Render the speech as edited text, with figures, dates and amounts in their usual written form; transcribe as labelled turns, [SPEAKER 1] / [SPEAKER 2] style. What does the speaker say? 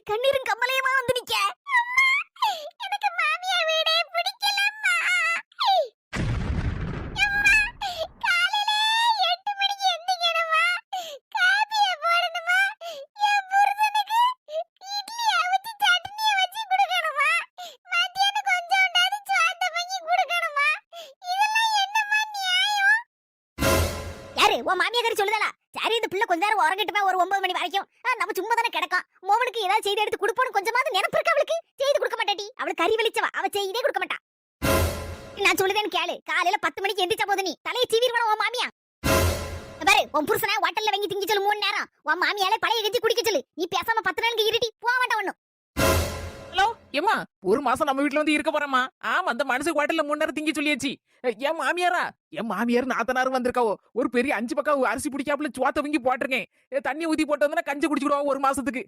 [SPEAKER 1] கண்ணீரும் கம்மலையுமா வந்து நிக்க. எனக்கு மாமியா வீடே பிடிக்கலம்மா. காலையில 8 மணிக்கு எந்திரிக்கணுமா, காபிய போடணுமா, என் புருஷனுக்கு இட்லி அவிச்சு சட்னிய வச்சு கொடுக்கணுமா, மத்தியானம் கொஞ்சோண்டாவது சோத்த பொங்கி கொடுக்கணுமா. இதெல்லாம் என்னம்மா நியாயம்? யாரு உன் மாமியார் சொல்லுதலா? சரி, இந்த பிள்ளை கொஞ்ச நேரம் உறங்கிட்டுமே ஒரு 9 மணி வரைக்கும். நம்ம சும்மா தானே கிடக்கும். மோவனுக்கு ஏதாவது செய்தி எடுத்து கொடுப்போம் கொஞ்சமாவது நினைப்பு இருக்கு அவளுக்கு. செய்து கொடுக்க மாட்டாடி. அவளுக்கு கறி வெளிச்சவா, அவ செய்தே கொடுக்க மாட்டா. நான் சொல்லுதேன்னு கேளு. காலையில 10 மணிக்கு எந்திரிச்சா போது நீ தலையை சீவிடுவான உன் மாமியா. பாரு, உன் புருஷனை ஹோட்டல்ல வாங்கி திங்க சொல்லு 3 நேரம். உன் மாமியாலே பழைய கஞ்சி குடிக்க சொல்லு. நீ பேசாம 10 நாளுக்கு இருட்டி போக மாட்டா ஒண்ணும்.
[SPEAKER 2] ஹலோ ஏமா, ஒரு மாசம் நம்ம வீட்ல வந்து இருக்க போறோமா? ஆமா, அந்த மனுஷன் ஹோட்டல்ல 3 நேரம் திங்க சொல்லியாச்சு. என் மாமியாரா? என் மாமியார் நாத்தனாரும் வந்திருக்காவோ. ஒரு பெரிய 5 பக்கம் அரிசி பிடிக்காப்புல சோத்த வங்கி போட்டிருக்கேன். தண்ணி ஊத்தி போட்டு வந்தா கஞ்சி குடிச்சுடுவோம் ஒரு மாசத்துக்கு.